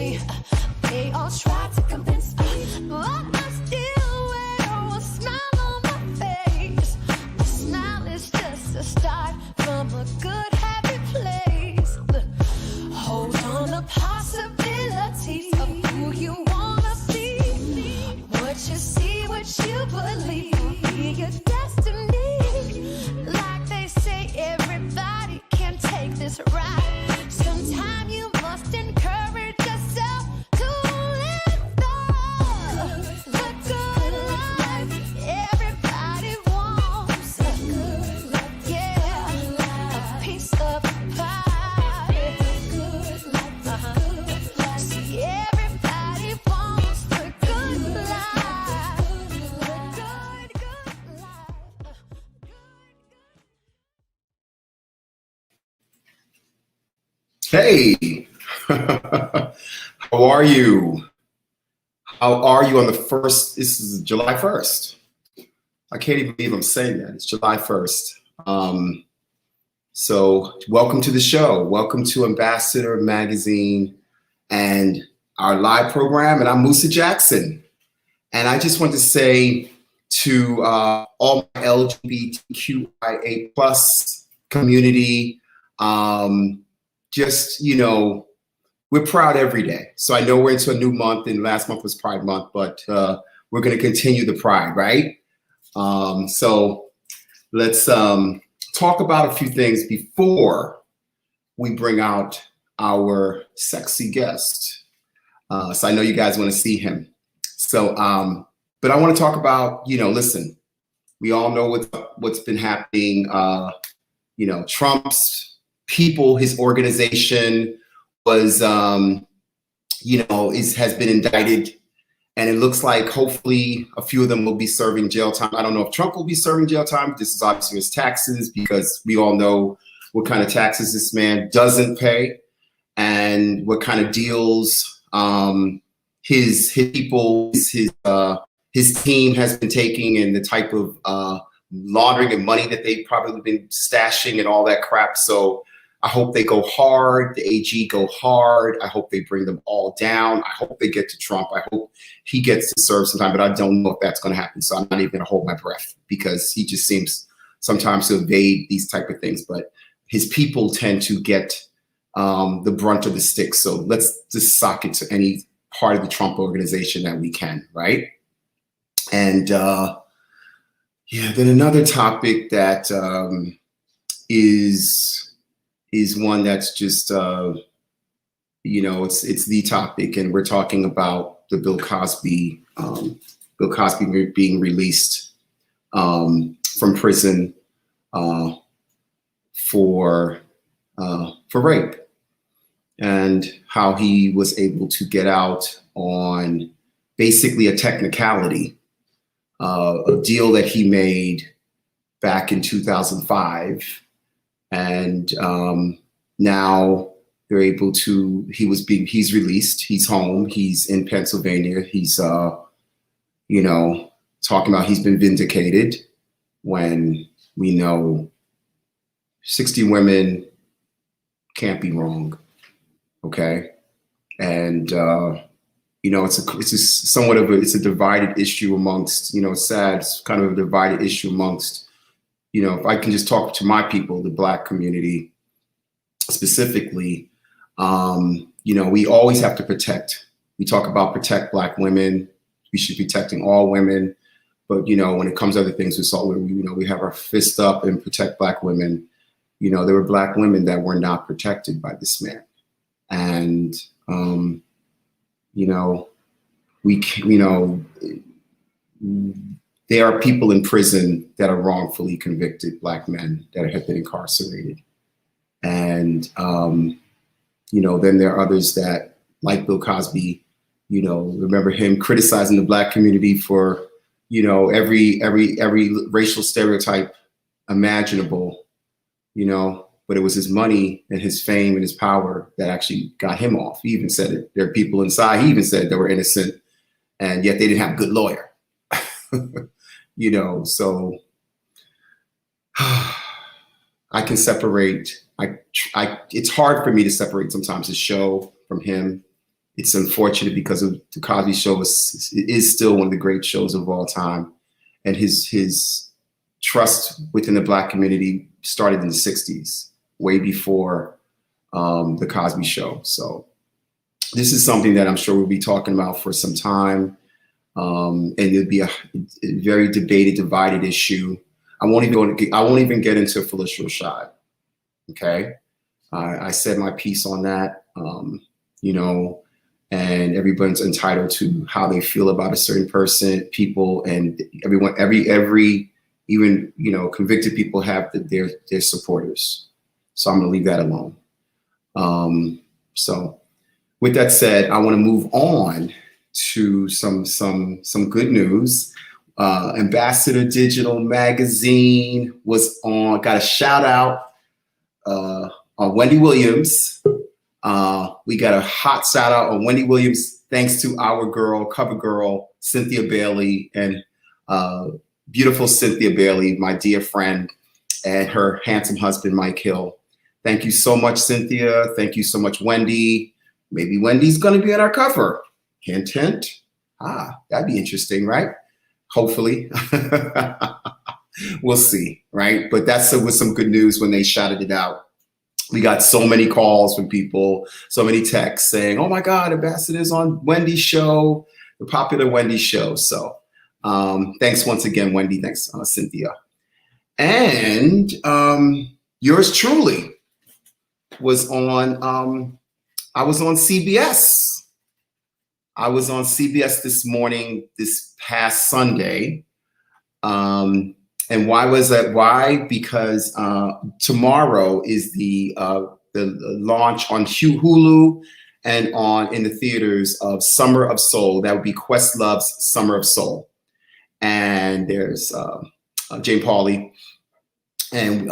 me. They all try to convince me, but I still wear a smile on my face. A smile is just a start from a good, happy place. Hold on to possibilities of who you wanna see. What you see, what you believe, be your destiny. Like they say, everybody can take this ride. Sometime you must encourage yourself to live the good life everybody wants. Yeah, a piece of pie. See, everybody wants the good life. The good life. Hey, how are you? How are you on the first? This is July 1st. I can't even believe I'm saying that. It's July 1st. So welcome to the show. Welcome to Ambassador Magazine and our live program. And I'm Musa Jackson. And I just want to say to all my LGBTQIA plus community, just, you know, we're proud every day. So I know we're into a new month, and last month was Pride Month, but we're going to continue the pride, right? So let's talk about a few things before we bring out our sexy guest. So I know you guys want to see him. So, but I want to talk about, you know, listen, we all know what's been happening. You know, Trump's people, his organization was, you know, has been indicted, and it looks like hopefully a few of them will be serving jail time. I don't know if Trump will be serving jail time. This is obviously his taxes, because we all know what kind of taxes this man doesn't pay, and what kind of deals his people, his team has been taking, and the type of laundering and money that they've probably been stashing and all that crap. So I hope they go hard. The AG go hard. I hope they bring them all down. I hope they get to Trump. I hope he gets to serve sometime, but I don't know if that's going to happen. So I'm not even going to hold my breath, because he just seems sometimes to evade these type of things. But his people tend to get the brunt of the stick. So let's just sock it to any part of the Trump organization that we can, right? And yeah, then another topic that is one that's just, you know, it's the topic, and we're talking about the Bill Cosby being released from prison for rape, and how he was able to get out on basically a technicality, a deal that he made back in 2005. And now they're able to, he's released, he's home, he's in Pennsylvania. He's, you know, talking about he's been vindicated, when we know 60 women can't be wrong. Okay. And, you know, it's a divided issue amongst, you know, it's sad, it's kind of a divided issue amongst, you know, if I can just talk to my people, the Black community specifically, you know, we always have to protect. We talk about protect Black women. We should be protecting all women. But, you know, when it comes to other things, we have our fist up and protect Black women. You know, there were Black women that were not protected by this man. And, you know, there are people in prison that are wrongfully convicted, Black men that have been incarcerated. And, you know, then there are others that, like Bill Cosby, you know, remember him criticizing the Black community for, you know, every racial stereotype imaginable, you know, but it was his money and his fame and his power that actually got him off. He even said it. There are people inside, he even said they were innocent, and yet they didn't have a good lawyer. You know, so I can separate. It's hard for me to separate sometimes his show from him. it's unfortunate because of the Cosby Show is still one of the great shows of all time. And his trust within the Black community started in the 60s, way before the Cosby Show. So this is something that I'm sure we'll be talking about for some time. And it'll be a very debated, divided issue. I won't even get into Phylicia Rashad. Okay, I said my piece on that. You know, and everyone's entitled to how they feel about a certain person, people, and everyone. Every even, you know, convicted people have their supporters. So I'm going to leave that alone. So with that said, I want to move on to some good news. Ambassador Digital Magazine got a shout out on Wendy Williams. We got a hot shout out on Wendy Williams, thanks to our girl, cover girl, Cynthia Bailey, and beautiful Cynthia Bailey, my dear friend, and her handsome husband, Mike Hill. Thank you so much, Cynthia. Thank you so much, Wendy. Maybe Wendy's going to be on our cover. Hint, hint. That'd be interesting, right? Hopefully. We'll see, right? But that was some good news when they shouted it out. We got so many calls from people, so many texts saying, oh my God, Ambassador's on Wendy's show, the popular Wendy show. So thanks once again, Wendy. Thanks, Cynthia. And yours truly was on, I was on CBS. I was on CBS this morning, this past Sunday. And why was that? Why? Because tomorrow is the launch on Hulu and in the theaters of Summer of Soul. That would be Questlove's Summer of Soul. And there's Jane Pauley. And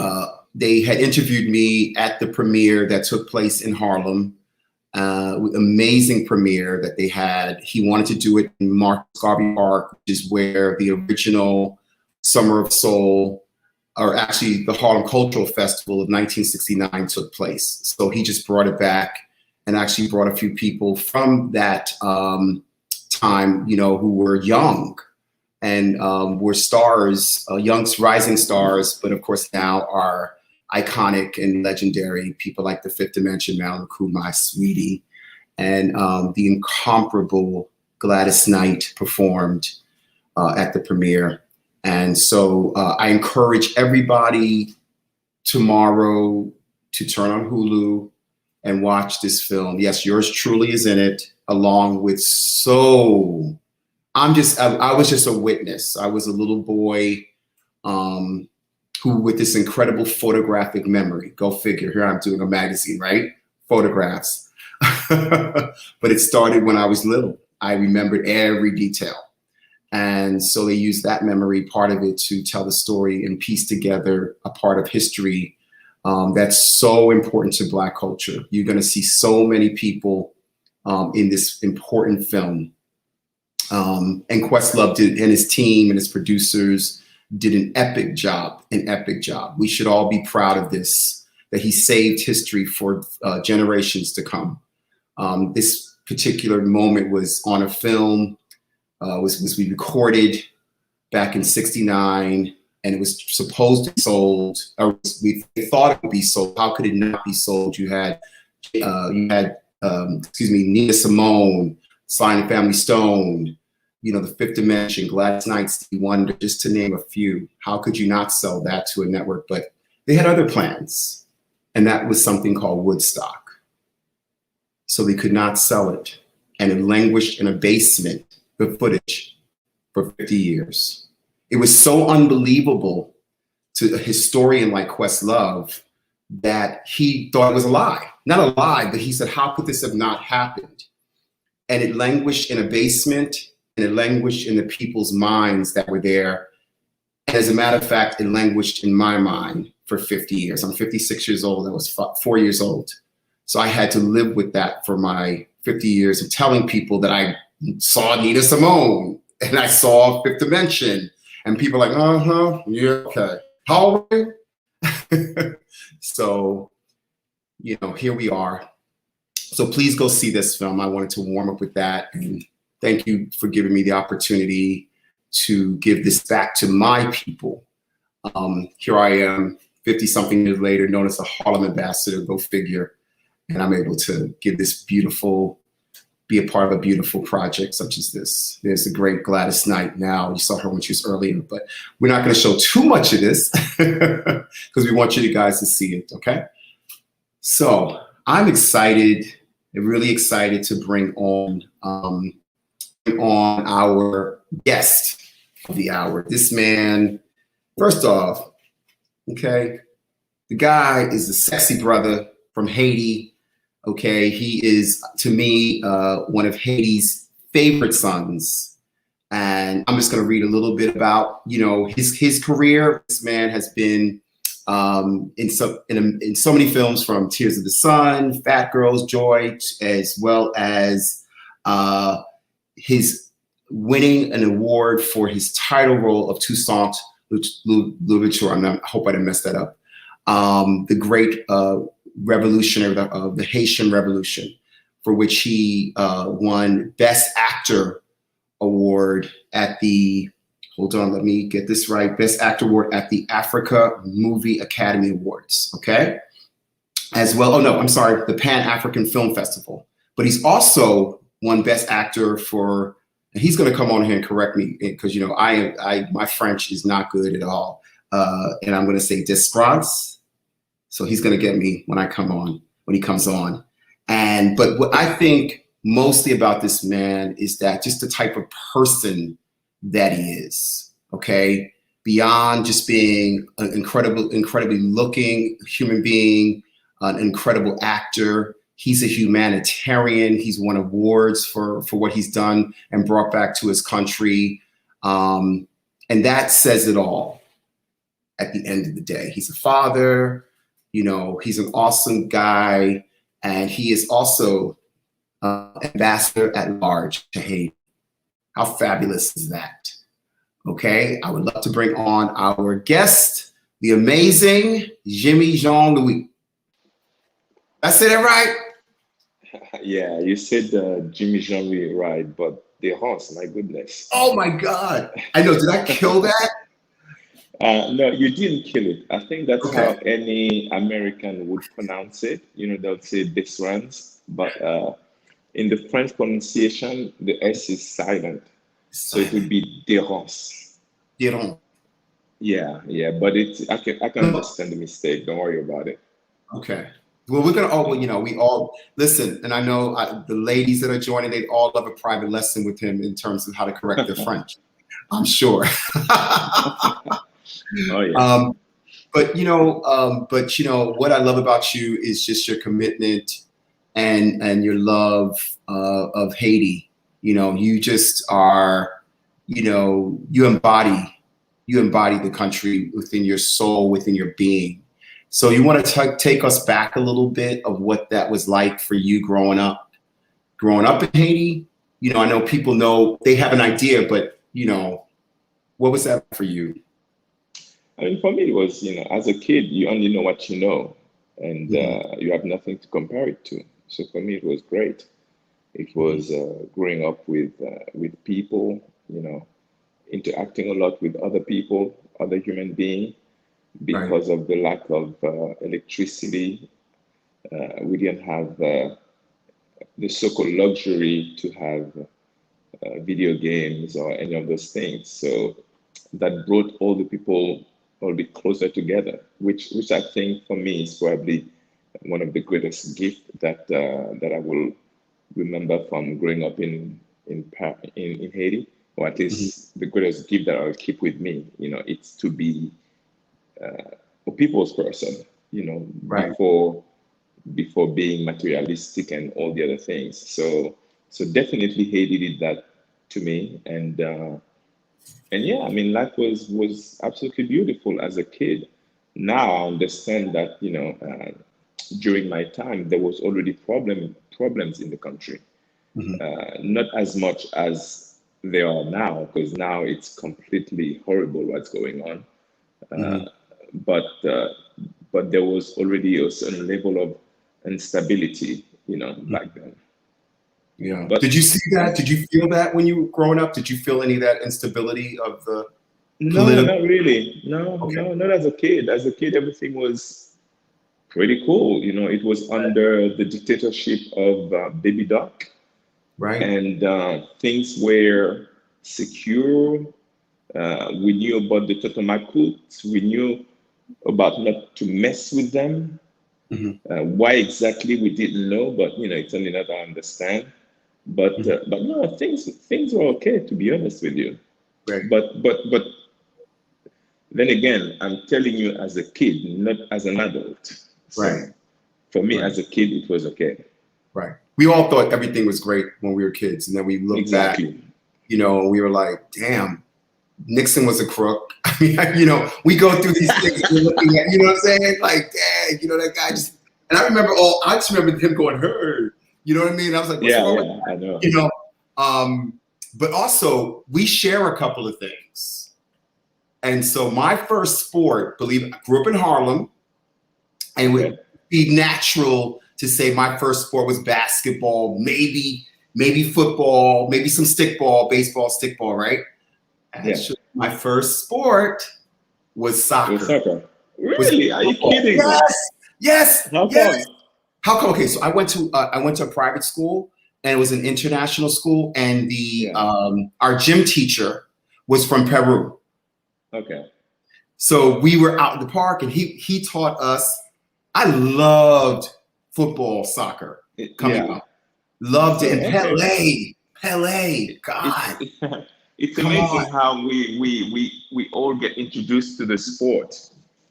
they had interviewed me at the premiere that took place in Harlem. Amazing premiere that they had. He wanted to do it in Marcus Garvey Park, which is where the original Summer of Soul, or actually the Harlem Cultural Festival of 1969 took place. So he just brought it back and actually brought a few people from that time, you know, who were young and were stars, young rising stars, but of course now are iconic and legendary people like the Fifth Dimension, Marilyn Kumai, Sweetie, and the incomparable Gladys Knight performed at the premiere. And so I encourage everybody tomorrow to turn on Hulu and watch this film. Yes, yours truly is in it, along with I was just a witness. I was a little boy who, with this incredible photographic memory, go figure, here I'm doing a magazine, right? Photographs. But it started when I was little. I remembered every detail. And so they used that memory, part of it, to tell the story and piece together a part of history that's so important to Black culture. You're going to see so many people in this important film. And Questlove did, and his team and his producers did an epic job. We should all be proud of this, that he saved history for generations to come. This particular moment was on a film. Was we recorded back in '69, and it was supposed to be sold, or we thought it would be sold. How could it not be sold? You had Nina Simone, Sly and the Family Stone, you know, the Fifth Dimension, Gladys Knight, Stevie Wonder, just to name a few. How could you not sell that to a network? But they had other plans, and that was something called Woodstock. So they could not sell it, and it languished in a basement, the footage, for 50 years. It was so unbelievable to a historian like Questlove that he thought it was a lie. Not a lie, but he said, how could this have not happened? And it languished in a basement, and it languished in the people's minds that were there. And as a matter of fact, it languished in my mind for 50 years. I'm 56 years old. I was 4 years old. So I had to live with that for my 50 years of telling people that I saw Nina Simone and I saw Fifth Dimension, and people are like, yeah, okay. How are you? So, you know, here we are. So please go see this film. I wanted to warm up with that. And thank you for giving me the opportunity to give this back to my people. Here I am, 50 something years later, known as a Harlem ambassador, go figure. And I'm able to give this be a part of a beautiful project such as this. There's the great Gladys Knight now. You saw her when she was earlier, but we're not going to show too much of this because we want you guys to see it, okay? So I'm excited, really excited to bring on our guest of the hour. This man, first off, okay, the guy is a sexy brother from Haiti. Okay, he is, to me, one of Haiti's favorite sons. And I'm just going to read a little bit about, his career. This man has been in so many films, from Tears of the Sun, Phat Girlz, Joy, as well as his winning an award for his title role of Toussaint Louverture. I hope I didn't mess that up. The great revolutionary of the Haitian Revolution, for which he won Best Actor Award at the, hold on, let me get this right, Best Actor Award at the Africa Movie Academy Awards, okay? As well, oh no, I'm sorry, the Pan-African Film Festival. But he's also won Best Actor for, and he's gonna come on here and correct me, because my French is not good at all. And I'm gonna say Desrances. So he's going to get me when he comes on. But what I think mostly about this man is that just the type of person that he is, okay? Beyond just being an incredibly looking human being, an incredible actor, he's a humanitarian. He's won awards for what he's done and brought back to his country. And that says it all at the end of the day. He's a father. He's an awesome guy, and he is also ambassador at large to Haiti. How fabulous is that? Okay, I would love to bring on our guest, the amazing Jimmy Jean-Louis. I said it right? Yeah, you said Jimmy Jean-Louis right, but the horse, my goodness. Oh my God. I know, did I kill that? No, you didn't kill it. I think that's Okay. how any American would pronounce it. They'll say Desrances, but in the French pronunciation, the S is silent. So it would be Desrances. Desrances. Yeah, but I can understand the mistake. Don't worry about it. Okay. Well, we're gonna we all listen, and I know the ladies that are joining, they all have a private lesson with him in terms of how to correct their French. I'm sure. Oh yeah. But what I love about you is just your commitment and your love of Haiti. You just are, you embody the country within your soul, within your being. So you want to take us back a little bit of what that was like for you growing up in Haiti. I know people know, they have an idea, but what was that for you? I mean, for me, it was, as a kid, you only know what you know, and you have nothing to compare it to. So for me, it was great. It was growing up with people, interacting a lot with other people, other human beings, because of the lack of electricity. We didn't have the so-called luxury to have video games or any of those things. So that brought all the people a little bit closer together, which I think for me is probably one of the greatest gifts that I will remember from growing up in Haiti, or at least the greatest gift that I'll keep with me. It's to be a people's person, before being materialistic and all the other things. So definitely Haiti did that to me, and yeah, I mean, life was absolutely beautiful as a kid. Now I understand that during my time there was already problems in the country, not as much as they are now, because now it's completely horrible what's going on. But there was already a certain level of instability, back then. Yeah. But did you see that? Did you feel that when you were growing up? Did you feel any of that instability of the no, political? not really. No, Okay. no, not as a kid. As a kid, everything was pretty cool. It was under the dictatorship of Baby Doc, Right. and things were secure. We knew about the Totomacoutes. We knew about not to mess with them. Why exactly we didn't know, but it's only that I understand. But no, things were okay, to be honest with you. Right. But then again, I'm telling you as a kid, not as an adult. So Right. for me, Right. as a kid, it was okay. Right. We all thought everything was great when we were kids, and then we looked back, Exactly. we were like, damn, Nixon was a crook. I mean, we go through these things and we're looking at, what I'm saying? Like, dang, that guy just, and I just remember him going, hey, you know what I mean? I was like, what's wrong with that? I know. But also we share a couple of things. And so my first sport, I grew up in Harlem, and it would be natural to say my first sport was basketball, maybe football, maybe some stickball, baseball, stickball, right? Actually, my first sport was soccer. It was soccer. Really? Are you kidding? Yes. How come? How come? Okay, so I went to a private school, and it was an international school, and our gym teacher was from Peru. Okay. So we were out in the park, and he taught us. I loved football, soccer coming up. Loved it. And Pele, God. It's amazing how we all get introduced to the sport.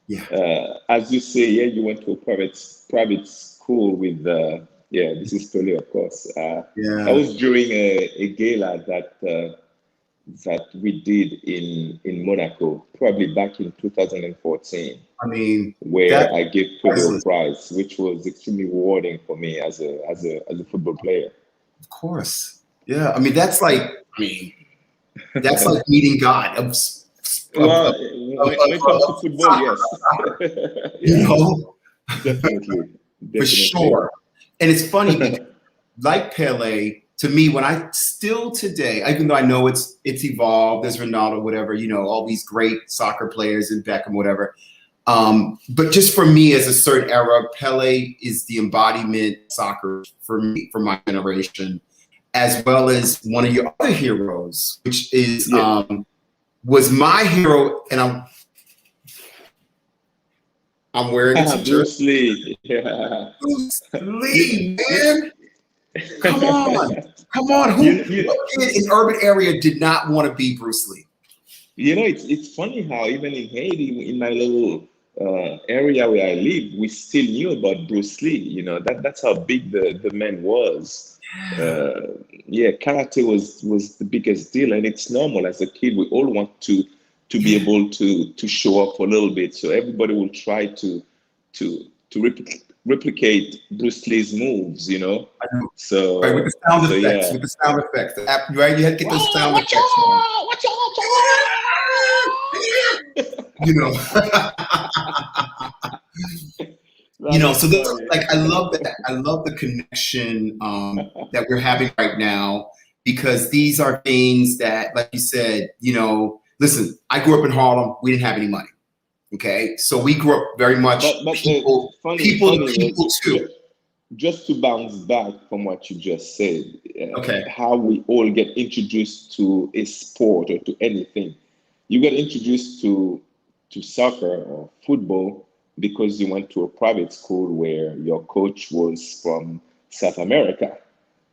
Yeah. As you say, you went to a private school with this is Pele, of course. That was during a gala that we did in Monaco, probably back in 2014. I mean, where I gave Pele a prize, which was extremely rewarding for me as a football player. Of course. Yeah. I mean, that's like meeting God. When it comes to football, yes. Definitely. For sure. And it's funny because, like Pele, to me, when I still today, even though I know it's evolved, there's Ronaldo, whatever, all these great soccer players and Beckham, whatever. But just for me, as a certain era, Pele is the embodiment of soccer for me, for my generation, as well as one of your other heroes, which is was my hero, and I'm wearing a Bruce Lee. Yeah. Bruce Lee, man. Come on. Who kid in urban area did not want to be Bruce Lee? It's funny how even in Haiti, in my little area where I live, we still knew about Bruce Lee. That's how big the man was. Karate was the biggest deal, and it's normal. As a kid, we all want to be able to show up for a little bit. So everybody will try to replicate Bruce Lee's moves. I know. So right, with the sound effects, right? You had to get those sound effects. So I love that. I love the connection that we're having right now, because these are things that, like you said, listen, I grew up in Harlem. We didn't have any money. Okay. So we grew up very much people too. Just to bounce back from what you just said, okay, how we all get introduced to a sport or to anything. You get introduced to soccer or football because you went to a private school where your coach was from South America.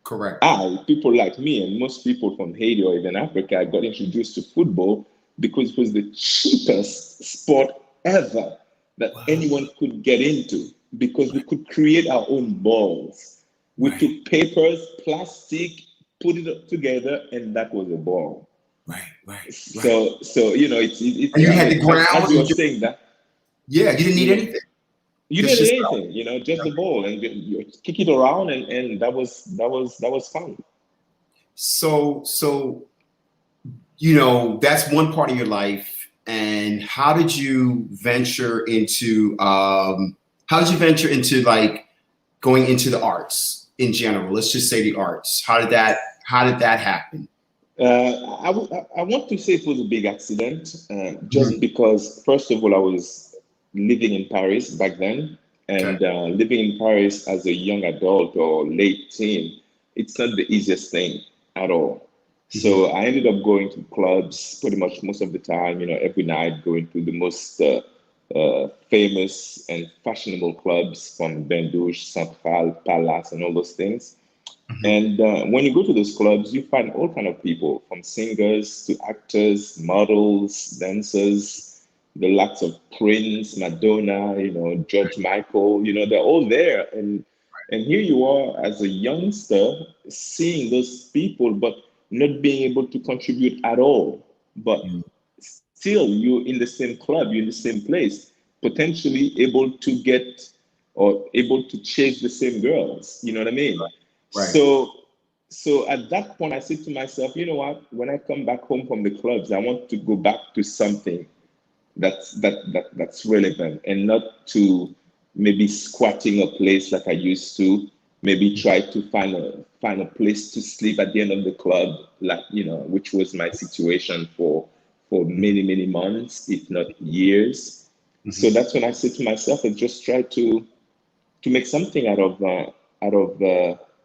Correct. People like me and most people from Haiti or even Africa got introduced to football because it was the cheapest sport ever that anyone could get into, because we could create our own balls. We took papers, plastic, put it up together, and that was a ball. Right. So it's and you had the ground. As you were saying that. Yeah, you didn't need anything. You didn't need anything, just the ball, and you kick it around, and that was fun. So that's one part of your life. And how did you venture into like going into the arts? in general? Let's just say the arts. How did that happen? I want to say it was a big accident, just Mhm. because, first of all, I was living in Paris back then, Okay. and living in Paris as a young adult or late teen, it's not the easiest thing at all. Hmm. So I ended up going to clubs pretty much most of the time, every night, going to the most famous and fashionable clubs from Bain Douche, Central, Palace, and all those things. Hmm. And when you go to those clubs, you find all kind of people, from singers to actors, models, dancers, the likes of Prince, Madonna, George Michael. They're all there. And here you are as a youngster seeing those people, but not being able to contribute at all. But still, you're in the same club, you're in the same place, potentially able to get or able to chase the same girls. You know what I mean? Right. So at that point, I said to myself, you know what? When I come back home from the clubs, I want to go back to something that's relevant, and not to maybe squatting a place like I used to. Maybe try to find a place to sleep at the end of the club, like, which was my situation for many months, if not years. Hmm. So that's when I said to myself, I just try to make something out of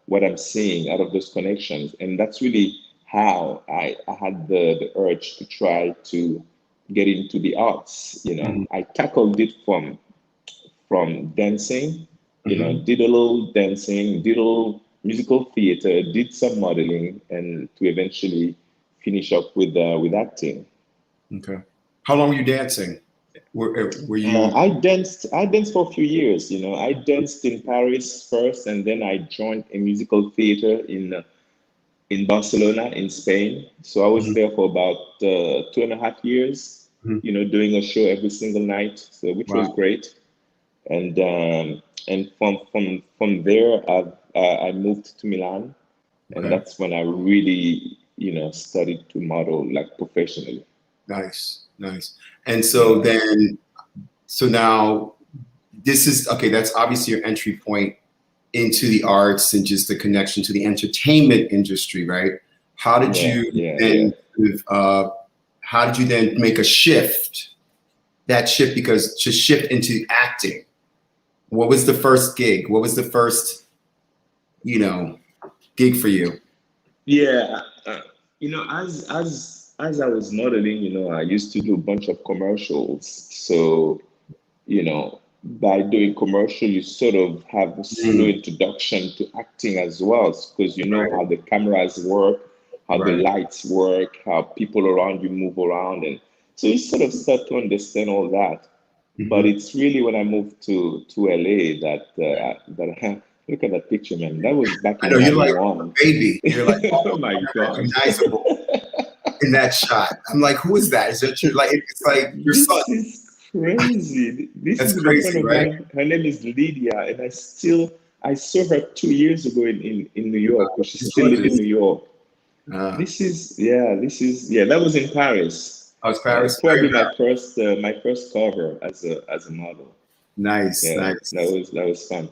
what I'm seeing, out of those connections. And that's really how I had the urge to try to get into the arts. Hmm. I tackled it from dancing, Hmm. did a little dancing, did a little musical theater, did some modeling, and to eventually finish up with acting. Okay. How long were you dancing? Were you? I danced for a few years. I danced in Paris first, and then I joined a musical theater in Barcelona, in Spain. So I was Mhm. there for about 2.5 years. Mhm. Doing a show every single night, so which was Wow. great. And from there, I moved to Milan, and Okay. that's when I really started to model like professionally. Nice. Nice. And so Yeah, then, so now this is okay. That's obviously your entry point into the arts and just the connection to the entertainment industry, right? How did yeah, you yeah, yeah. then, how did you then make a shift? That shift, because to shift into acting. What was the first gig? What was the first, you know, gig for you? Yeah, as I was modeling, I used to do a bunch of commercials. So, by doing commercial, you sort of have a slow Mm, introduction to acting as well, because you know right, how the cameras work, how the right. lights work, how people around you move around, and so you sort of start to understand all that. But Hmm. it's really when I moved to LA that look at that picture, man. That was back I in know you're like a '91. baby. You're like Oh almost my God. unrecognizable in that shot. I'm like, who is that? Is that your like? It's like your son. This is crazy. This That's is with a friend crazy, of right? mine. Her name is Lydia, and I saw her 2 years ago in New York, because she She's still lives in gorgeous. New York. Uh, This is that was in Paris. I was Paris. Very Probably my proud. first cover as a model. Nice, Yeah, that nice. was that was fun.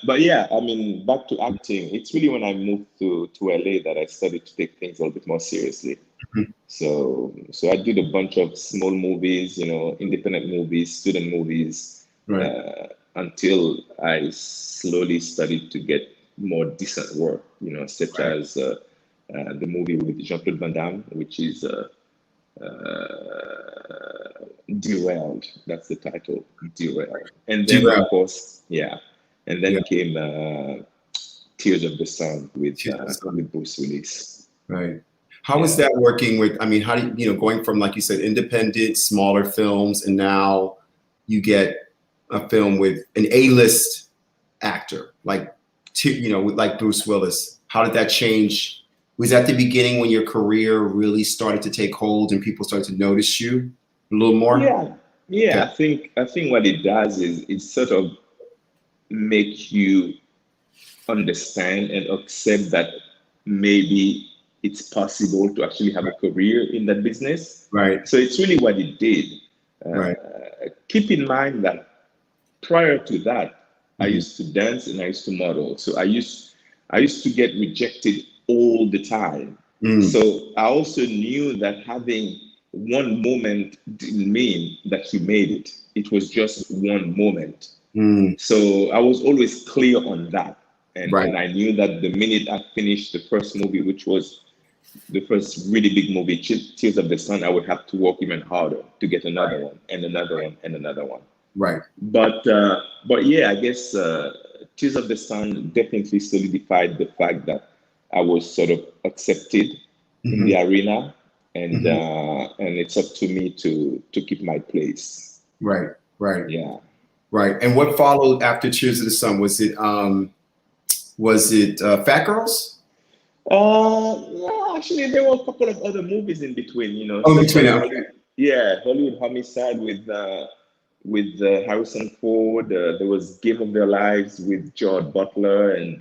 But yeah, I mean, back to acting. It's really when I moved to LA that I started to take things a little bit more seriously. Mhm. So I did a bunch of small movies, independent movies, student movies, Right. until I slowly started to get more decent work, such Right. as the movie with Jean-Claude Van Damme, which is Derailed. That's the title, Derailed. And then, of Derail. course, yeah, and Yeah. then came Tears of the Sun with She's the son. Bruce Willis. Right. How was Yeah. that working with, I mean, how do you know, going from, like you said, independent, smaller films, and now you get a film with an A-list actor, like, with like Bruce Willis. How did that change? Was that the beginning when your career really started to take hold and people started to notice you a little more? Yeah, yeah. Okay. I think what it does is it sort of make you understand and accept that maybe it's possible to actually have a career in that business. Right. So it's really what it did. Right. Keep in mind that prior to that, I used to dance and I used to model. So I used to get rejected all the time. So I also knew that having one moment didn't mean that you made it. It was just one moment. So I was always clear on that. And I knew that the minute I finished the first movie, which was the first really big movie, Tears of the Sun, I would have to work even harder to get another one and another one and another one. Right. But yeah, I guess Tears of the Sun definitely solidified the fact that I was sort of accepted in the arena, and it's up to me to keep my place. Right. Right. Yeah. Right. And what followed after Tears of the Sun? Was it Phat Girlz? No, actually, there were a couple of other movies in between. You know, Oh, between them. Hollywood Homicide with Harrison Ford. There was Game of Their Lives with Gerard Butler and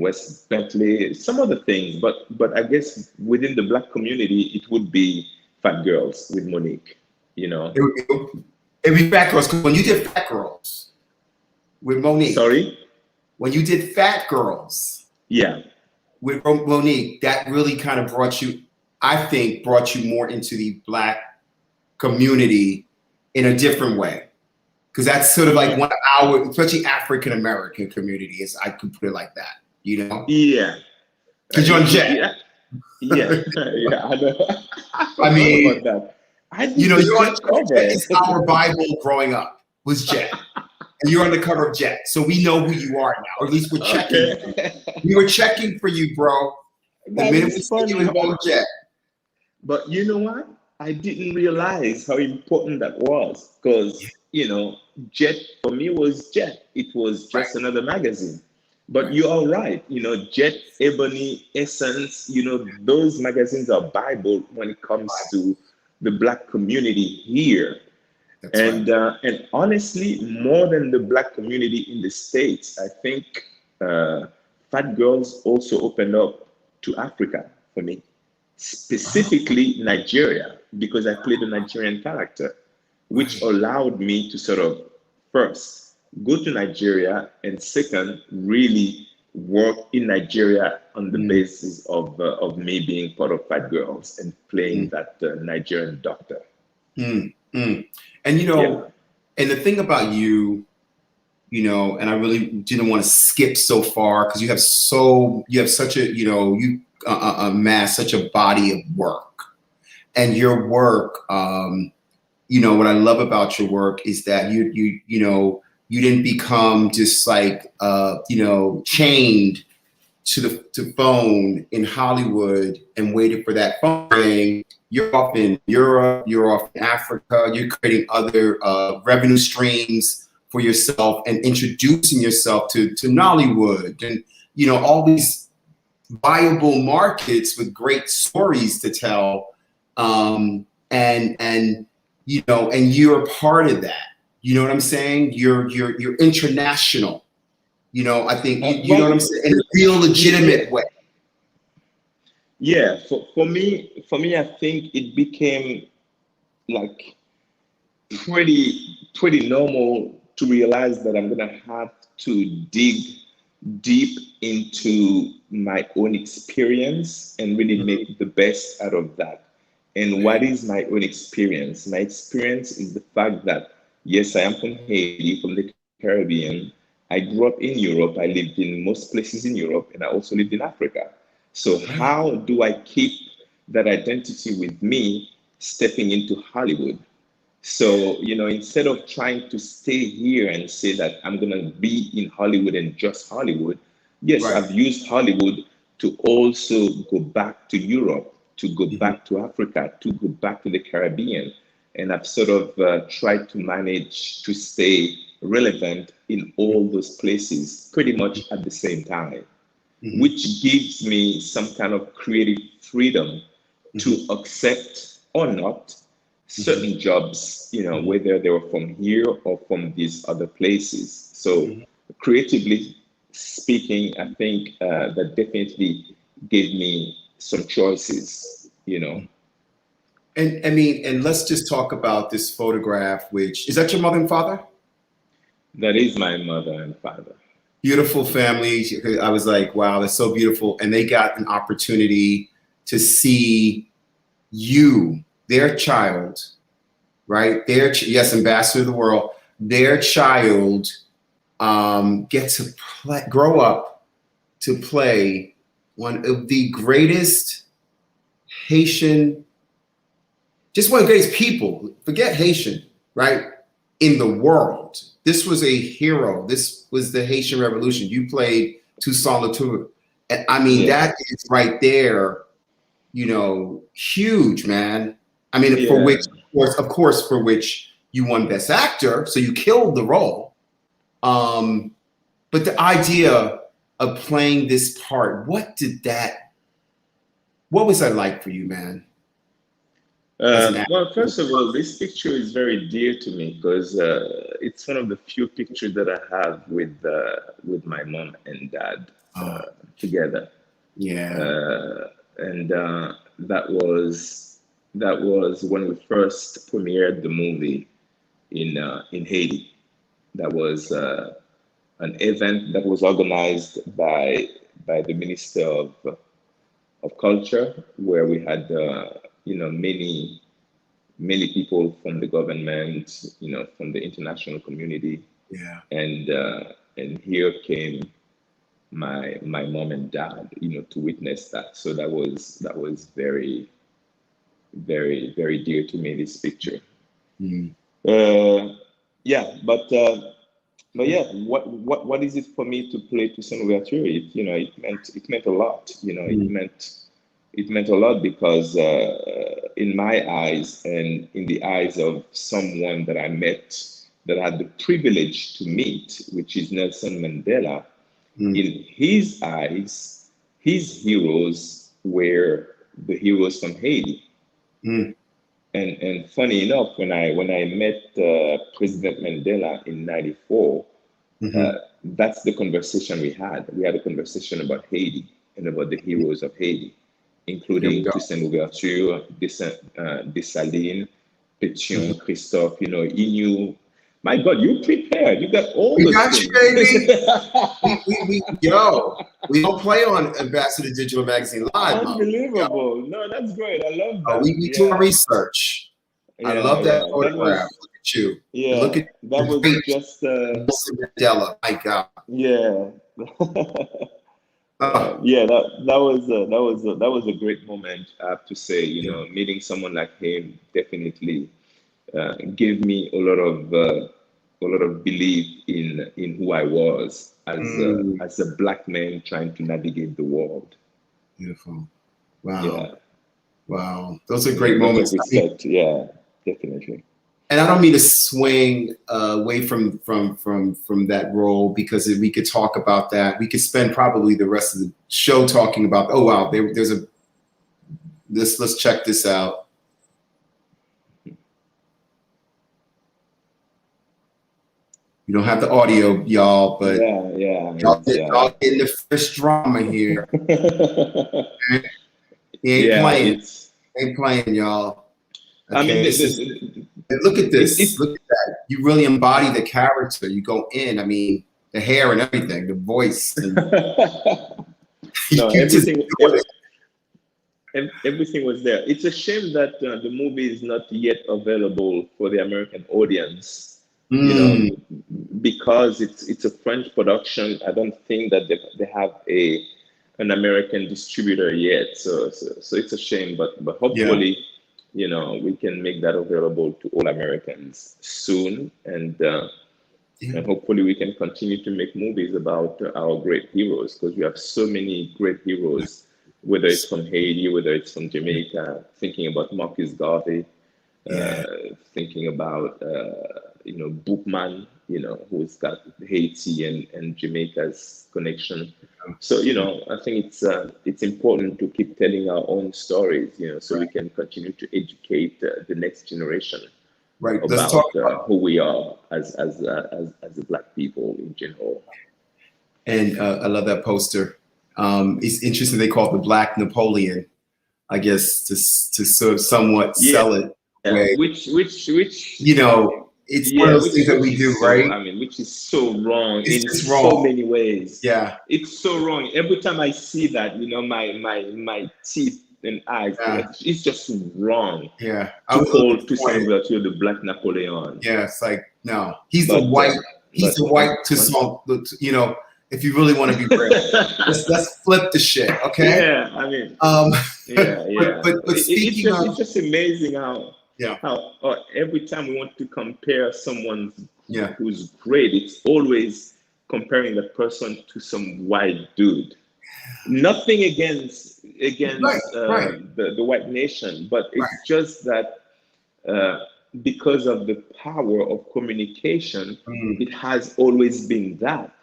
Wes Bentley. Some other things, but I guess within the Black community, it would be Phat Girlz with Monique. You know, It'd be Phat Girlz, because when you did Phat Girlz with Monique. Sorry. When you did Phat Girlz. Yeah. With Monique, that really kind of brought you more into the Black community in a different way. Because that's sort of like one of our, especially African American communities, I could put it like that, you know? Yeah. Because you're on Jet. Yeah. Yeah, I know. I mean, about that. you know, you're on Jet. It's our Bible growing up was Jet. And you're on the cover of Jet. So we know who you are now, or at least we're checking. Okay. We were checking for you, bro. The minute we see you on Jet. But you know what? I didn't realize how important that was, because, you know, Jet for me was Jet. It was just another magazine. But you are right. You know, Jet, Ebony, Essence, you know, those magazines are Bible when it comes to the Black community here. And honestly, more than the Black community in the States, I think Phat Girlz also opened up to Africa for me, specifically Nigeria, because I played a Nigerian character, which allowed me to sort of first go to Nigeria, and second, really work in Nigeria on the basis of me being part of Phat Girlz and playing that Nigerian doctor. And, you know, and the thing about you, you know, and I really didn't want to skip so far, because you have such a, you know, you amass such a body of work, and your work, you know, what I love about your work is that you know, you didn't become just like, you know, chained to the phone in Hollywood and waited for that phone ring. You're off in Europe, you're off in Africa, you're creating other revenue streams for yourself and introducing yourself to Nollywood and, you know, all these viable markets with great stories to tell. And you know, and you're a part of that. You know what I'm saying? You're international. You know, I think, you know what I'm saying? In a real legitimate way. Yeah, for me, I think it became like pretty normal to realize that I'm gonna have to dig deep into my own experience and really make the best out of that. And what is my own experience? My experience is the fact that, yes, I am from Haiti, from the Caribbean. I grew up in Europe. I lived in most places in Europe, and I also lived in Africa. So how do I keep that identity with me stepping into Hollywood? So, you know, instead of trying to stay here and say that I'm going to be in Hollywood and just Hollywood, yes, I've used Hollywood to also go back to Europe, to go back to Africa, to go back to the Caribbean. And I've sort of tried to manage to stay relevant in all those places pretty much at the same time, which gives me some kind of creative freedom to accept or not certain jobs, you know, whether they were from here or from these other places. So creatively speaking, I think that definitely gave me some choices, you know. And I mean, and let's just talk about this photograph, which is that your mother and father? That is my mother and father. Beautiful family. I was like, wow, that's so beautiful. And they got an opportunity to see you, their child, right? Yes, ambassador of the world. Their child get to grow up to play one of the greatest Haitian, just one of the greatest people. Forget Haitian, right? In the world. This was a hero. This was the Haitian Revolution. You played Toussaint Louverture. I mean, that is right there, you know, huge, man. I mean, for which, of course, for which you won Best Actor, so you killed the role. But the idea of playing this part, what was that like for you, man? Well, first of all, this picture is very dear to me because it's one of the few pictures that I have with my mom and dad together. Yeah. And that was when we first premiered the movie in Haiti. That was an event that was organized by the Minister of Culture, where we had you know, many people from the government, you know, from the international community. Yeah. And here came my mom and dad, you know, to witness that. So that was very, very, very dear to me, this picture. Mm. Yeah, but yeah, what is it for me to play Toussaint Louverture? You know, it meant a lot. You know, it meant a lot because in my eyes and in the eyes of someone that I met, that I had the privilege to meet, which is Nelson Mandela, in his eyes, his heroes were the heroes from Haiti. And funny enough, when I met President Mandela in '94, that's the conversation we had. We had a conversation about Haiti and about the heroes of Haiti, including Toussaint Louverture, Dessalines, Pétion, Christophe. You know, he knew. My God, you prepared. You got all the got things. You, baby. We don't play on Ambassador Digital Magazine Live. Unbelievable. No, that's great. I love that. We do our research. I love that photograph. Look at you. Yeah, look at that was just Nelson Mandela. My God. Yeah. Yeah, that was a great moment. I have to say, you know, meeting someone like him definitely gave me a lot of belief in who I was as a black man trying to navigate the world. Beautiful. Wow. Yeah. Wow. Those are great moments. Respect. Yeah, definitely. And I don't mean to swing away from that role, because we could talk about that. We could spend probably the rest of the show talking about. Oh wow, there's a. Let's check this out. You don't have the audio, y'all, but y'all getting the first drama here. He ain't playing. Ain't playing, y'all. Okay, I mean, look at this. Look at that. You really embody the character. You go in. I mean, the hair and everything, the voice. And no, everything was there. It's a shame that the movie is not yet available for the American audience. You know, because it's a French production. I don't think that they have an American distributor yet. So it's a shame. But hopefully. You know, we can make that available to all Americans soon, and hopefully we can continue to make movies about our great heroes, because we have so many great heroes, whether it's from Haiti, whether it's from Jamaica. Thinking about Marcus Garvey, thinking about you know, Bookman, you know, who's got Haiti and Jamaica's connection. So, you know, I think it's important to keep telling our own stories, you know, so we can continue to educate the next generation about Let's talk about who we are as a Black people in general. And I love that poster. It's interesting they call it the Black Napoleon, I guess, to sort of somewhat sell it. Which you know, it's one of Yeah, those things that we do, right? which is so wrong It's in just so wrong. many ways. Yeah, It's so wrong. Every time I see that, my teeth and eyes, yeah, it's just wrong yeah. I to was a little call Toussaint disappointed. Louverture the Black Napoleon. Yeah, it's like no, But he's the white Toussaint. You know, if you really want to be real, let's flip the shit, okay? yeah, Um, yeah, but yeah. speaking It's of, just amazing how yeah, every time we want to compare someone yeah, who's great, it's always comparing the person to some white dude. Nothing right, against right, the white nation, but right, it's just that uh, because of the power of communication, mm, it has always been that.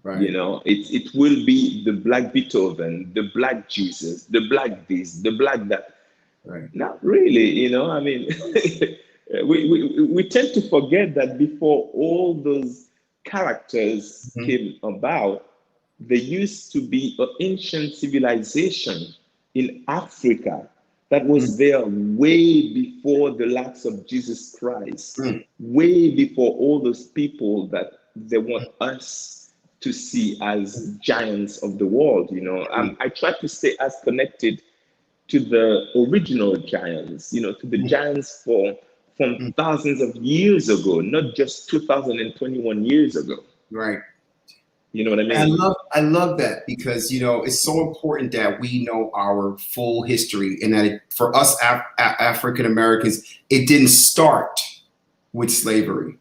right, It will be the black Beethoven, the black Jesus, the black this, the black that. right. Not really, we tend to forget that before all those characters Mhm, came about, there used to be an ancient civilization in Africa that mm, was there way before the likes of Jesus Christ, mm, way before all those people that they want us to see as giants of the world. mm, I try to stay as connected to the original giants, to the mm, giants from mm. thousands of years ago, not just 2021 years ago. Right. You know what I And mean? I love that because it's so important that we know our full history and that for us African Americans, it didn't start with slavery.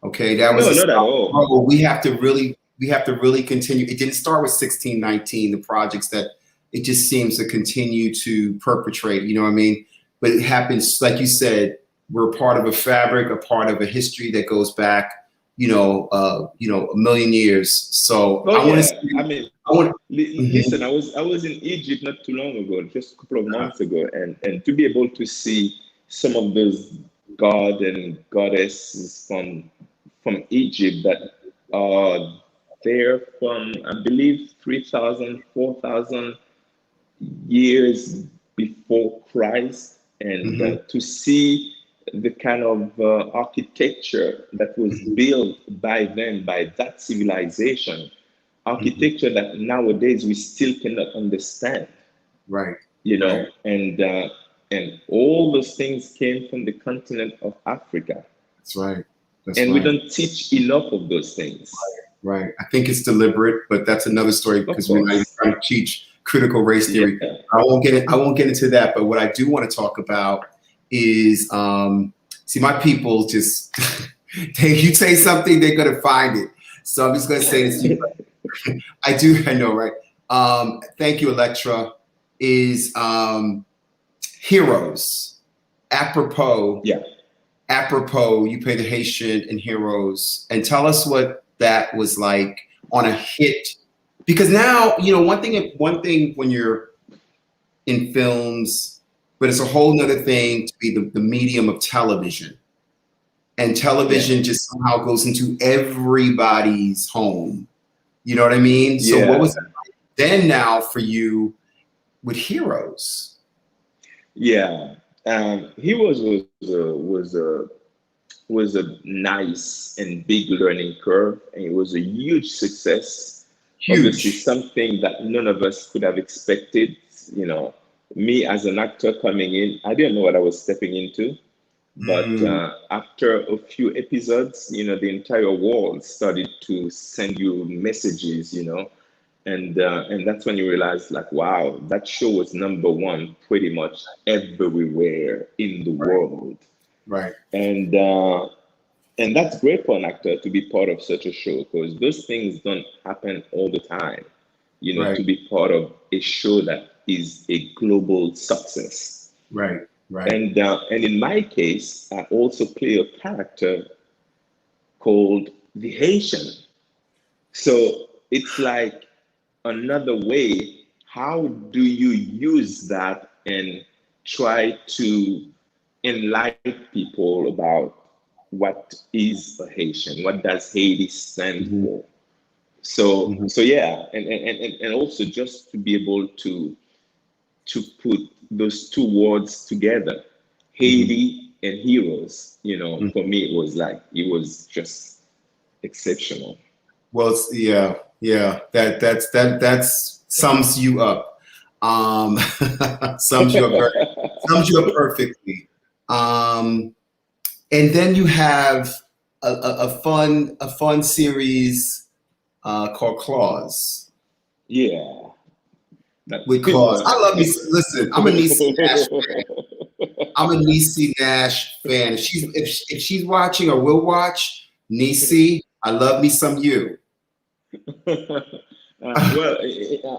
Okay, that was No, a not at all. struggle. We have to really continue. It didn't start with 1619, the projects that it just seems to continue to perpetrate. You know what I mean? But it happens, like you said, we're part of a fabric, a part of a history that goes back, a million years. So Oh I want to yeah, see. I want. Mhm. listen. I was in Egypt not too long ago, just a couple of months ago, and to be able to see some of those god and goddesses from Egypt that are there from, I believe, 3,000, 4,000 years before Christ, and Mhm. to see the kind of architecture that was Mhm. built by them, by that civilization, Mhm. architecture that nowadays we still cannot understand, Right. Right. and all those things came from the continent of Africa, That's right. That's and we right. don't teach enough of those things. Right. I think it's deliberate, but that's another story Of because we're not even course, trying to teach critical race theory. yeah. I won't get into that. But what I do want to talk about is, see, my people just you say something, they're gonna find it. So I'm just gonna say this to you. I do. I know, right? Thank you, Electra. Is heroes apropos? Yeah. Apropos, you play the Haitian in Heroes, and tell us what that was like on a hit. Because now, one thing when you're in films, but it's a whole nother thing to be the medium of television. And Yeah, television just somehow goes into everybody's home. You know what I mean? So what yeah, was it then now for you with Heroes? yeah. He was a nice and big learning curve, and it was a huge success. Obviously, Huge. something that none of us could have expected. You know, me as an actor coming in, I didn't know what I was stepping into. But Mm, after a few episodes, the entire world started to send you messages, and that's when you realize, like, wow, that show was number one pretty much everywhere in the right, world, right, and uh, and that's great for an actor to be part of such a show because those things don't happen all the time. right, To be part of a show that is a global success. right, right. And in my case, I also play a character called the Haitian. So it's like another way. How do you use that and try to enlighten people about what is a Haitian? What does Haiti stand Mhm, for? So mhm, so yeah, and also just to be able to put those two words together, mhm, Haiti and heroes, you know, Mm. for me it was just exceptional. Well, yeah. That's sums you up. Um, sums you up perfectly. And then you have a fun series called Claws. Yeah, that With Claws, I love me. Listen, I'm a Niecy Nash fan. I'm a Niecy Nash fan. If she's watching or will watch, Niecy, I love me some you. well,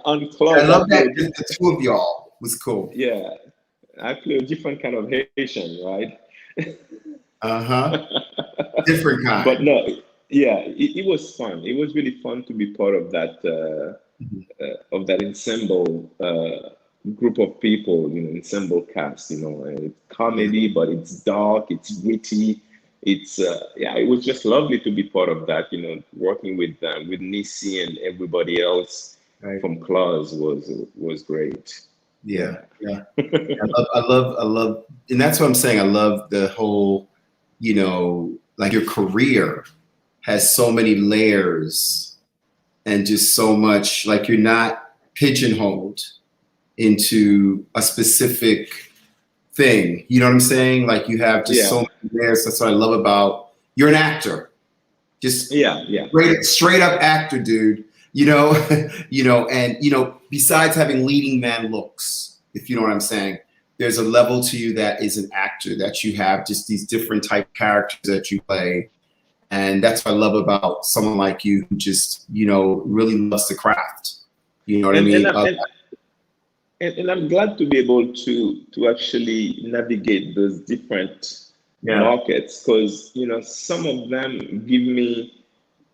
on I Claude, I love play that the two of y'all was cool. yeah, I play a different kind of Haitian, right? Uh-huh. Different But kind. no, yeah, it was fun. It was really fun to be part Mhm. of that ensemble group of people, you know, ensemble cast. You know, and it's Yeah. comedy, but it's dark, it's witty. It's yeah, it was just lovely to be part of that. You know, working with Nisi and everybody else Right. from Claus was great. Yeah. Yeah. Yeah. I love, and that's what I'm saying. I love the whole, like your career has so many layers and just so much, like you're not pigeonholed into a specific thing. You know what I'm saying? Like you have just so Yeah, many layers. That's what I love about you're an actor. Just yeah, yeah, straight up actor, dude. You know, and besides having leading man looks, if you know what I'm saying, there's a level to you that is an actor, that you have just these different type of characters that you play. And that's what I love about someone like you who just, really loves the craft. You know what I and mean? and I'm glad to be able to actually navigate those different Yeah. markets because you know some of them give me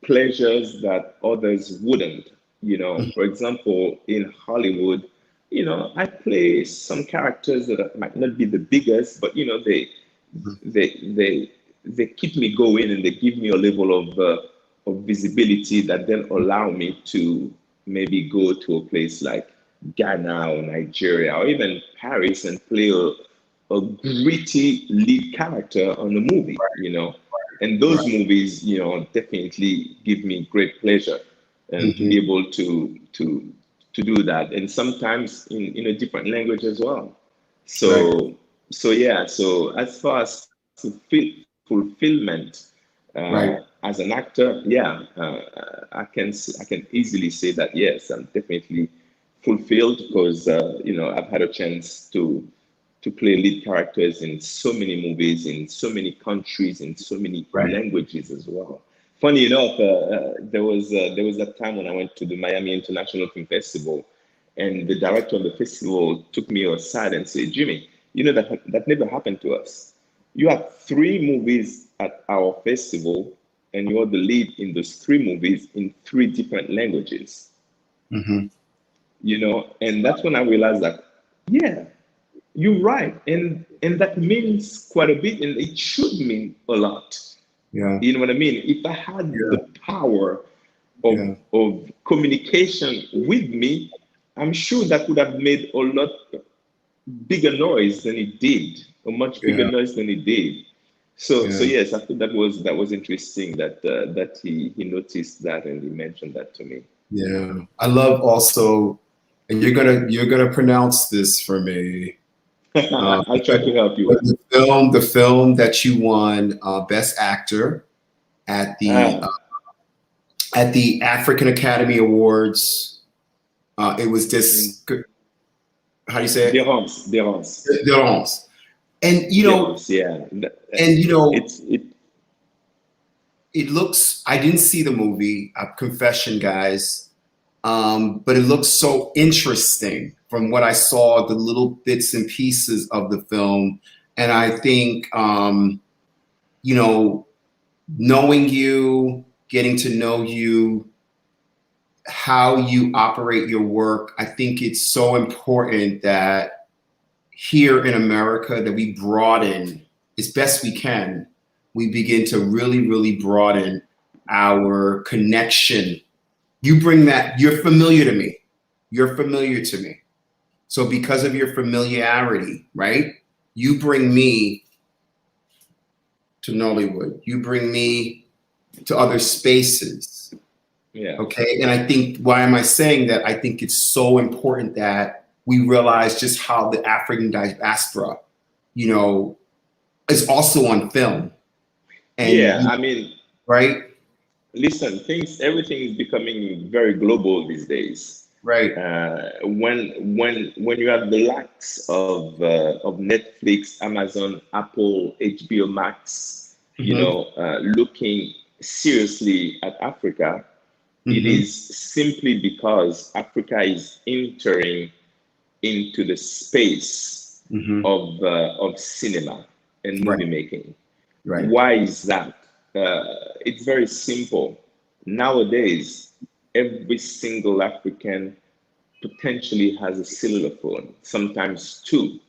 pleasures that others wouldn't. You know, for example, in Hollywood, you know, I play some characters that might not be the biggest, but you know, they they they keep me going and they give me a level of visibility that then allow me to maybe go to a place like Ghana or Nigeria or even Paris and play a gritty lead character on a movie, you know. And those Right. movies, you know, definitely give me great pleasure and to Hmm. be able to do that. And sometimes in a different language as well. Right. So yeah, so as far as fulfillment Right. as an actor, yeah, I can easily say that yes, I'm definitely fulfilled because you know I've had a chance to play lead characters in so many movies, in so many countries, in so many Right. languages as well. Funny enough, there was that time when I went to the Miami International Film Festival, and the director of the festival took me aside and said, "Jimmy, you know that never happened to us. You have three movies at our festival, and you're the lead in those three movies in three different languages." Hmm. You know, and that's when I realized that, yeah, you're right, and that means quite a bit, and it should mean a lot. Yeah. You know what I mean? If I had Yeah. the power Yeah. of communication with me, I'm sure that would have made a lot bigger noise than it did, a much bigger Yeah. noise than it did. So Yeah. yes, I thought that was interesting that that he noticed that and he mentioned that to me. Yeah. I love also, and you're gonna pronounce this for me. I'll try But to help but you. the film that you won Best Actor at the Ah, African Academy Awards. It was mm, this. How do you say it? Desrances, Desrances. And yeah. and It's it. it looks. I didn't see the movie. Confession, guys. But it looks so interesting from what I saw, the little bits and pieces of the film. And I think, you know, knowing you, getting to know you, how you operate your work, I think it's so important that here in America that we broaden as best we can. We begin to really, really broaden our connection. You bring that, you're familiar to me. You're familiar to me. So because of your familiarity, right? You bring me to Nollywood. You bring me to other spaces. Yeah. Okay. And I think, why am I saying that? I think it's so important that we realize just how the African diaspora, you know, is also on film. And Yeah, I mean, right? listen, everything is becoming very global these days. Right. When you have the likes of Netflix, Amazon, Apple, HBO Max, looking seriously at Africa, it is simply because Africa is entering into the space of cinema and movie Right. making. Right. Why is that? It's very simple. Nowadays, every single African potentially has a cellular phone, sometimes two.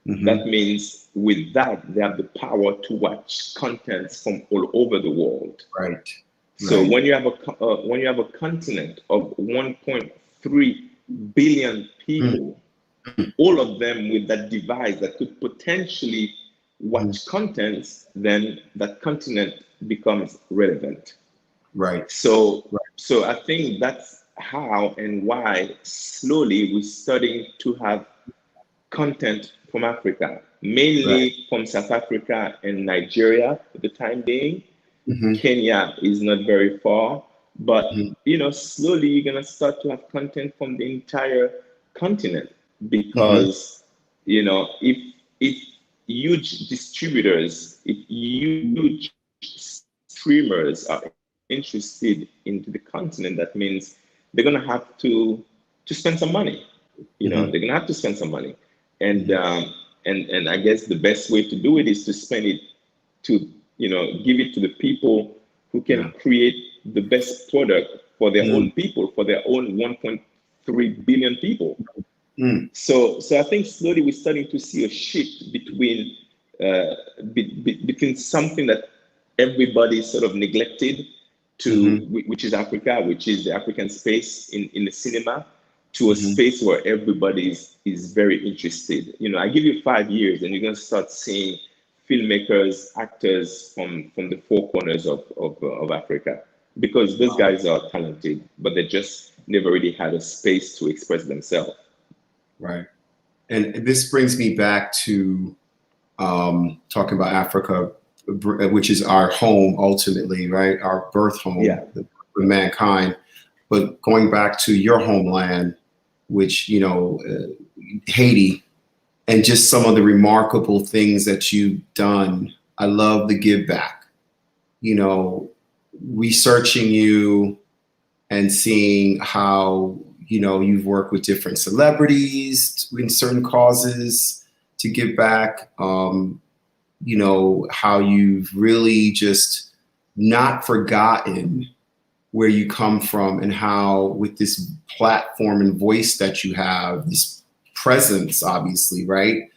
That means with that, they have the power to watch contents from all over the world. Right. So Right. when you have a continent of 1.3 billion people, all of them with that device that could potentially watch contents, then that continent becomes relevant. Right. So, Right. so I think that's how and why slowly we're starting to have content from Africa, mainly from South Africa and Nigeria for the time being. Kenya is not very far, but slowly you're gonna start to have content from the entire continent because if huge distributors, if huge streamers are interested into the continent, that means they're gonna have to spend some money. They're gonna have to spend some money, and and I guess the best way to do it is to spend it to give it to the people who can create the best product for their own people, for their own 1.3 billion people. So I think slowly we're starting to see a shift between between something that everybody sort of neglected to which is Africa, which is the African space in the cinema, to a space where everybody is very interested. I give you 5 years and you're going to start seeing filmmakers, actors from the four corners of Africa, because those guys are talented, but they just never really had a space to express themselves. Right. And this brings me back to talking about Africa, which is our home ultimately, right? Our birth home for mankind. But going back to your homeland, which, Haiti, and just some of the remarkable things that you've done. I love the give back, researching you and seeing how, you've worked with different celebrities in certain causes to give back, how you've really just not forgotten where you come from, and how with this platform and voice that you have, this presence, obviously, right?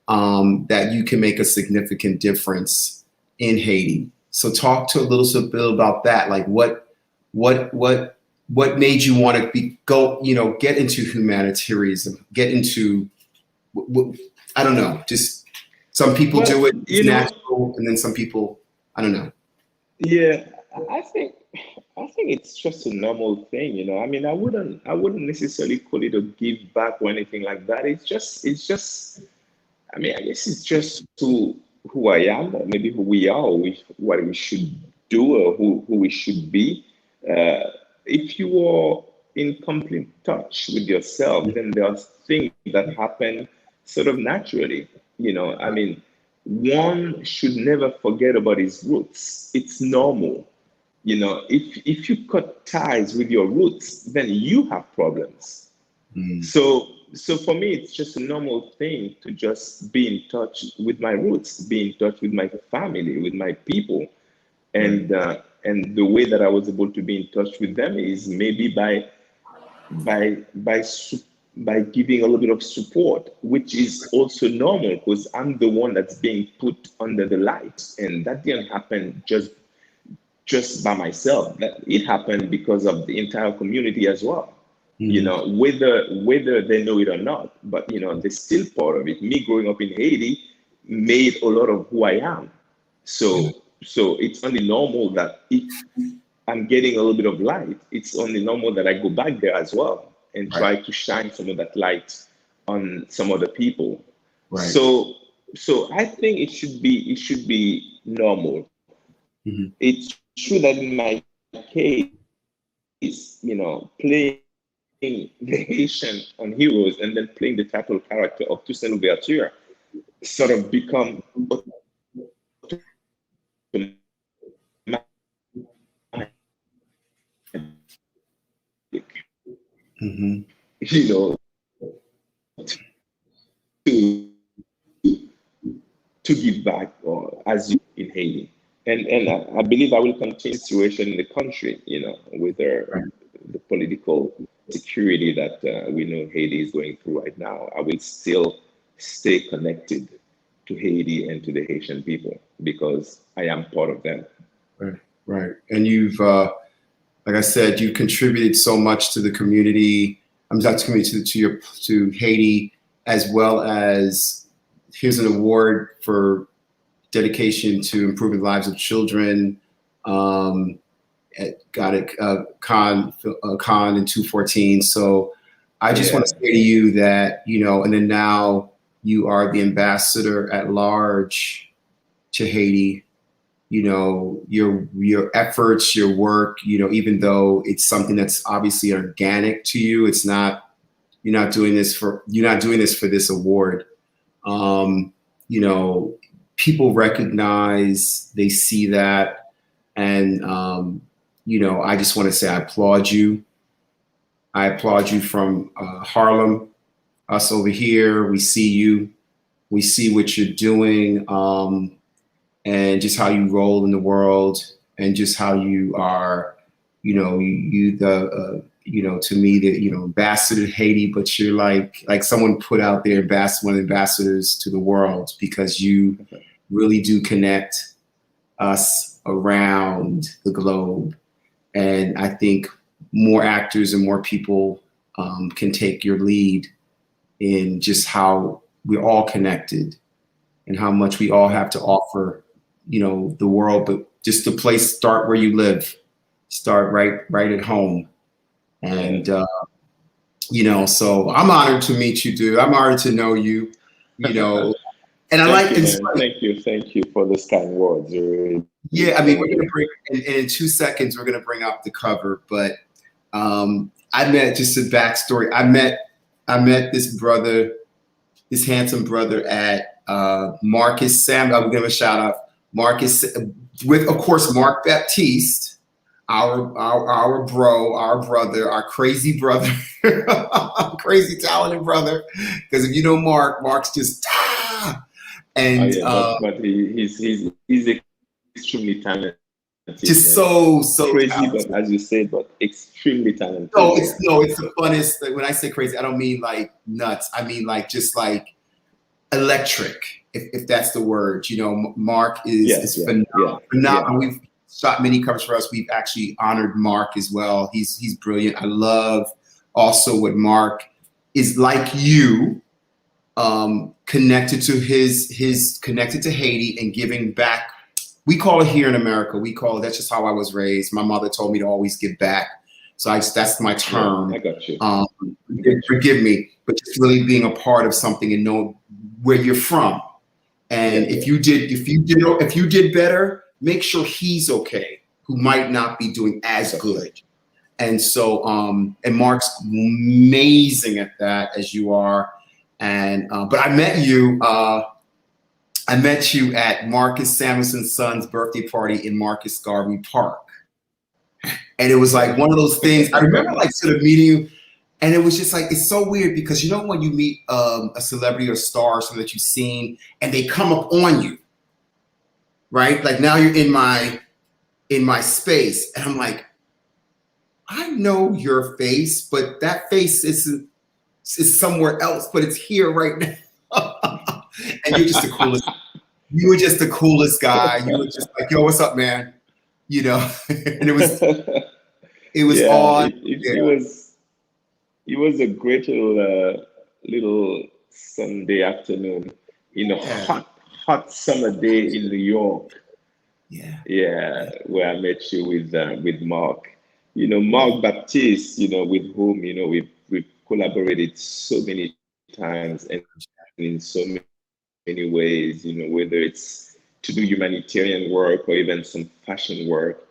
That you can make a significant difference in Haiti. So talk to a little bit about that. Like what made you want to get into humanitarianism, get into, I don't know, just some people do it, it's natural, and then some people, I don't know. Yeah, I think it's just a normal thing, I mean, I wouldn't necessarily call it a give back or anything like that. It's just. I mean, I guess it's just who I am, or maybe who we are, or what we should do, or who we should be. If you are in complete touch with yourself, then there are things that happen sort of naturally. I mean, one should never forget about his roots. It's normal. If you cut ties with your roots, then you have problems. So for me, it's just a normal thing to just be in touch with my roots, be in touch with my family, with my people, and the way that I was able to be in touch with them is maybe by giving a little bit of support, which is also normal because I'm the one that's being put under the light, and that didn't happen just by myself. That it happened because of the entire community as well. Whether they know it or not, but they're still part of it. Me growing up in Haiti made a lot of who I am. So So it's only normal that if I'm getting a little bit of light, it's only normal that I go back there as well and Right. try to shine some of that light on some other people. Right. So I think it should be normal. Mhm. It's true that in my case, playing the Haitian on Heroes and then playing the title character of Toussaint Louverture sort of become Mhm. you know, to to give back, or as you in Haiti. And I believe I will continue the situation in the country, with Right. the political security that we know Haiti is going through right now. I will still stay connected to Haiti and to the Haitian people because I am part of them. Right. Right. And you've, like I said, you contributed so much to the community. I'm not to community to Haiti, as well as here's an award for dedication to improving the lives of children. Um, got it, Con in 214. So I just want to say to you that, and then now you are the ambassador at large to Haiti. Your efforts, your work, even though it's something that's obviously organic to you, it's not, you're not doing this for this award. Um, People recognize, they see that. And, I just want to say, I applaud you. I applaud you from Harlem, us over here. We see you, we see what you're doing. And just how you roll in the world, and just how you are, to me, the ambassador to Haiti, but you're like someone put out there, one of the ambassadors to the world, because you really do connect us around the globe. And I think more actors and more people can take your lead in just how we're all connected and how much we all have to offer, the world. But just the place, start where you live, start right at home. And so I'm honored to meet you, dude. I'm honored to know you, and I like this. Thank you for this kind words. Yeah, I mean, we're gonna bring in 2 seconds. We're gonna bring up the cover, but I met, just a backstory. I met this brother, this handsome brother at Marcus Sam. I will give a shout out, Marcus, with of course Mark Baptiste, our bro, our brother, our crazy brother, crazy talented brother. Because if you know Mark's just and but he's extremely talented. Just so Crazy, talented. but as you said, but extremely talented. It's the funnest. When I say crazy, I don't mean like nuts. I mean like just like electric, if that's the word. Mark is phenomenal. Phenomenal. We've shot many covers for us. We've actually honored Mark as well. He's brilliant. I love also what Mark is like you, connected to Haiti and giving back. We call it here in America. That's just how I was raised. My mother told me to always give back. So that's my term. I got you. Forgive me, but just really being a part of something and know where you're from. And if you did better, make sure he's okay, who might not be doing as good. And so, and Mark's amazing at that, as you are. And but I met you at Marcus Samuelson's son's birthday party in Marcus Garvey Park. And it was like one of those things. I remember like sort of meeting you, and it was just like, it's so weird because when you meet a celebrity or star, someone that you've seen, and they come up on you, right? Like now you're in my space, and I'm like, I know your face, but that face is somewhere else, but it's here right now. And you're just the coolest. You were just the coolest guy. You were just like, yo, what's up, man? And it was on. It was a great little Sunday afternoon, hot summer day in New York. Yeah. Yeah, where I met you with Mark. You know, Mark Baptiste, you know, with whom, you know, we've collaborated so many times and in so many ways, you know, whether it's to do humanitarian work or even some fashion work.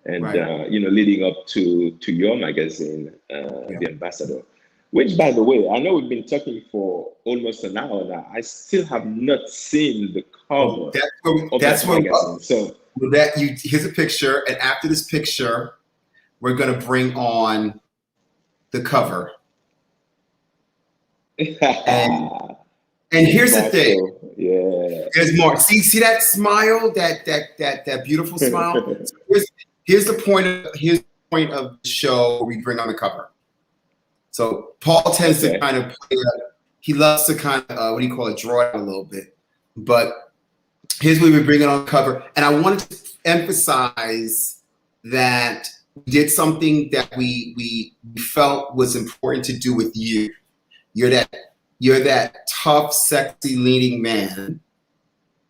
And Right. you know, leading up to your magazine, Yeah. The Ambassador, which, by the way, I know we've been talking for almost an hour now. I still have not seen the Oh, cover of that's that where magazine. So that you here's a picture, and after this picture, we're gonna bring on the cover. And here's the thing. Marco, yeah. There's more. See that smile, that beautiful smile. So here's the point of the show where we bring on the cover. So Paul tends to Okay. kind of play he loves to kind of what do you call it, draw it a little bit. But here's where we bring it on cover. And I wanted to emphasize that we did something that we felt was important to do with you. You're that tough, sexy, leading man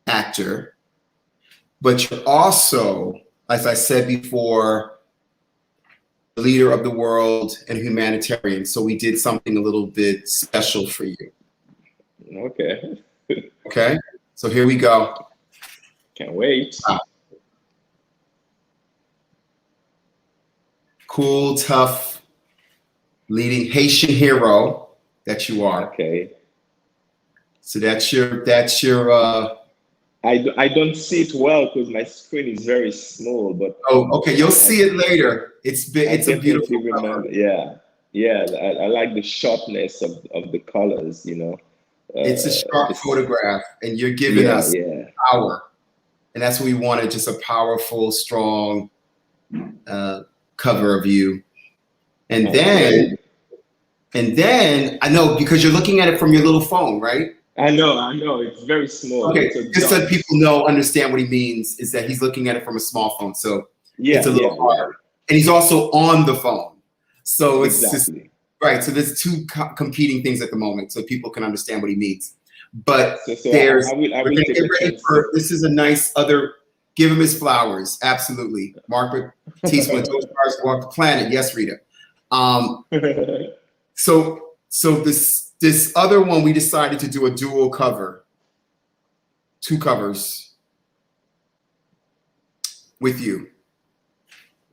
actor, but you're also, as I said before, the leader of the world and humanitarian. So we did something a little bit special for you. Okay. Okay, so here we go. Can't wait. Cool, tough, leading Haitian hero that you are. Okay. So that's your I don't see it well because my screen is very small, but oh, okay, you'll see it later. It's I a beautiful definitely cover. remember. Yeah. Yeah. I like the sharpness of the colors, you know. It's a sharp photograph, and you're giving Yeah, us yeah. power. And that's what we wanted, just a powerful, strong cover of you. And Okay. then I know, because you're looking at it from your little phone, right? I know. It's very small. Okay, It's a just so dot. people understand what he means is that he's looking at it from a small phone. So it's Yeah, a little yeah. hard. And he's also on the phone. So it's just, Exactly. right. So there's two competing things at the moment so people can understand what he means. But So we're I will going to take get a ready chance. for, this is a nice other, give him his flowers. Absolutely. Mark Baptiste, when those stars walk the planet. Yes, Rita. So this other one, we decided to do a dual cover, 2 covers with you.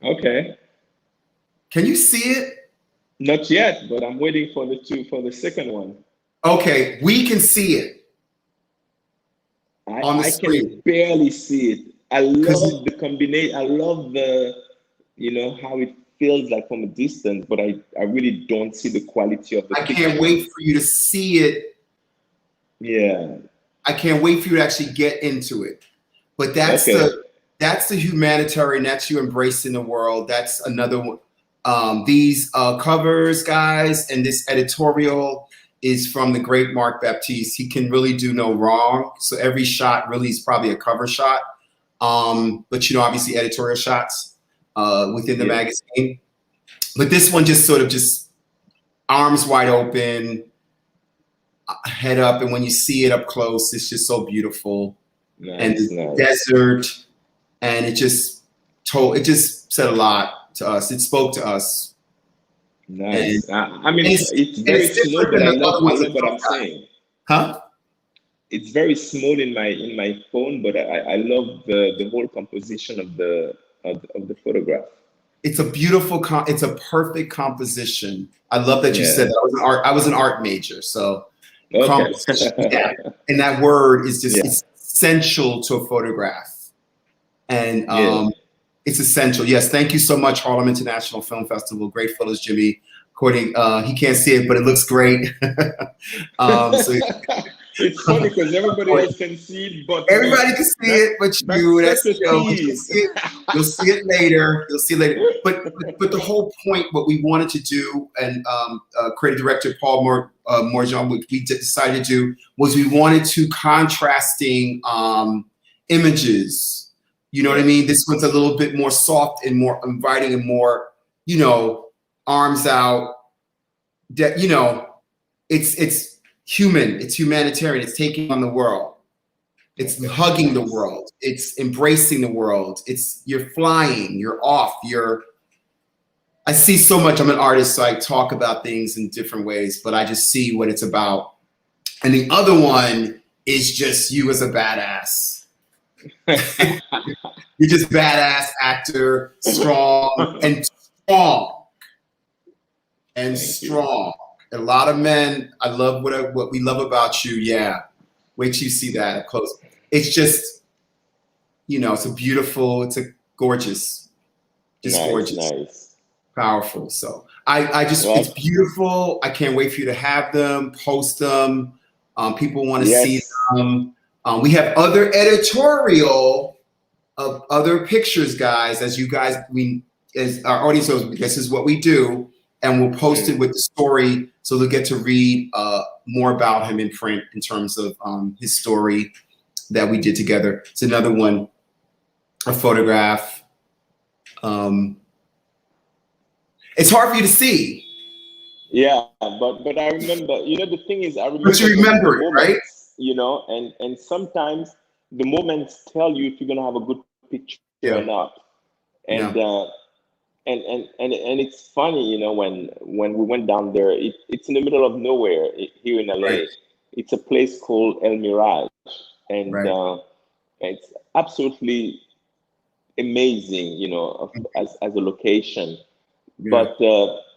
Okay. Can you see it? Not yet, but I'm waiting for the second one. Okay, we can see it on the I screen. can barely see it. I 'Cause love the combination. I love you know, how it feels like from a distance, but I really don't see the quality of the I picture. can't wait for you to see it. Yeah. I can't wait for you to actually get into it. But that's Okay. the humanitarian. That's you embracing the world. That's another one. These covers, guys, and this editorial is from the great Mark Baptiste. He can really do no wrong. So every shot really is probably a cover shot. But obviously editorial shots within the magazine. But this one just sort of just arms wide open, head up, and when you see it up close, it's just so beautiful. And the desert, and it just said a lot to us. It spoke to us. Nice. And I mean, it's very small, but I love what I'm saying. Huh? It's very small in my phone, but I love the whole composition of the photograph. It's a beautiful, it's a perfect composition. I love that you said that. I was an art major, so composition, yeah. And that word is just it's essential to a photograph. And it's essential. Yes, thank you so much, Harlem International Film Festival. Great photos, Jimmy. According, he can't see it, but it looks great. It's funny because everybody else can see it, but everybody can see it, but you'll see it later. You'll see it later. But the whole point, what we wanted to do, and creative director Paul Morejon, what we decided to do was we wanted to contrasting images. You know what I mean? This one's a little bit more soft and more inviting and more, arms out. It's human, it's humanitarian, it's taking on the world. It's Okay. hugging the Nice. world. It's embracing the world. It's you're flying. You're off. I see so much. I'm an artist, so I talk about things in different ways, but I just see what it's about. And the other one is just you as a badass. You're just badass actor, strong and Thank you. strong. A lot of men. I love what we love about you. Yeah, wait till you see that up close. It's just it's it's a gorgeous, just Nice, gorgeous, nice. powerful. So I just it's Well, beautiful. I can't wait for you to have them, post them. People want to see yes. them. We have other editorial of other pictures, guys. As you guys, as our audience knows, this is what we do, and we'll post it Mm. with the story, so they'll get to read more about him in print in terms of his story that we did together. It's another one, a photograph. It's hard for you to see, Yeah, but I remember, the thing is, I but you remember the remember it, right? moments, and sometimes the moments tell you if you're gonna have a good picture or Yeah, not. yeah. And and it's funny, when we went down there, it's in the middle of nowhere here in Right, LA. It's a place called El Mirage, and right. it's absolutely amazing, as a location. Yeah.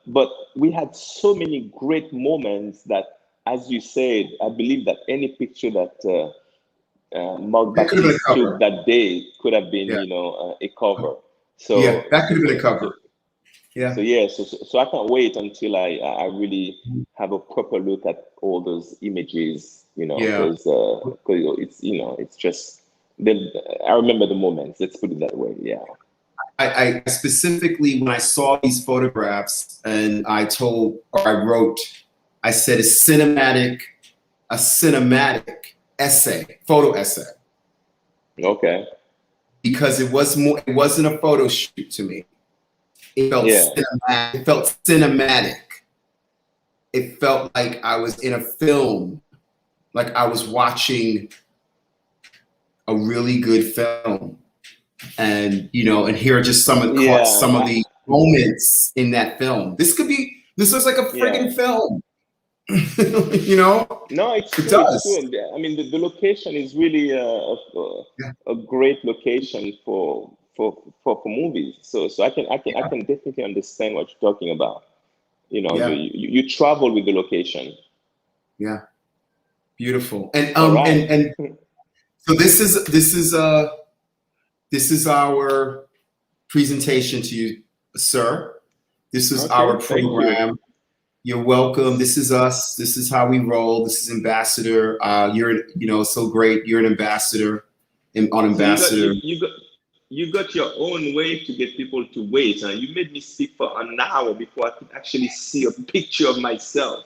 But we had so many great moments that, as you said, I believe that any picture that Mark That could have been a Baptiste took cover. that day could have been, Yeah, a cover. yeah. So That could so have been so a so, cover. Yeah, so yeah, so I can't wait until I really have a proper look at all those images, yeah. because it's just then I remember the moments. Let's put it that way. Yeah. I specifically, when I saw these photographs, and I wrote, I said a cinematic essay, photo essay, Okay. because it wasn't a photo shoot to me. It felt Yeah. cinematic. It felt cinematic. It felt like I was in a film, like I was watching a really good film. And and here are just Yeah. some of the moments in that film. This looks like a Yeah. friggin' film. you know, No, it's it true. It's true. does. And I mean, the location is really Yeah, a great location for movies. So I can definitely understand what you're talking about. You yeah, you, you travel with the location. yeah. Beautiful. And All right. so this is our presentation to you, sir. This is our Okay. Thank you. program. You're welcome. This is us. This is how we roll. This is Ambassador. You're so great. You're an ambassador on So you got Ambassador. you got your own way to get people to wait. You made me speak for an hour before I could actually see a picture of myself.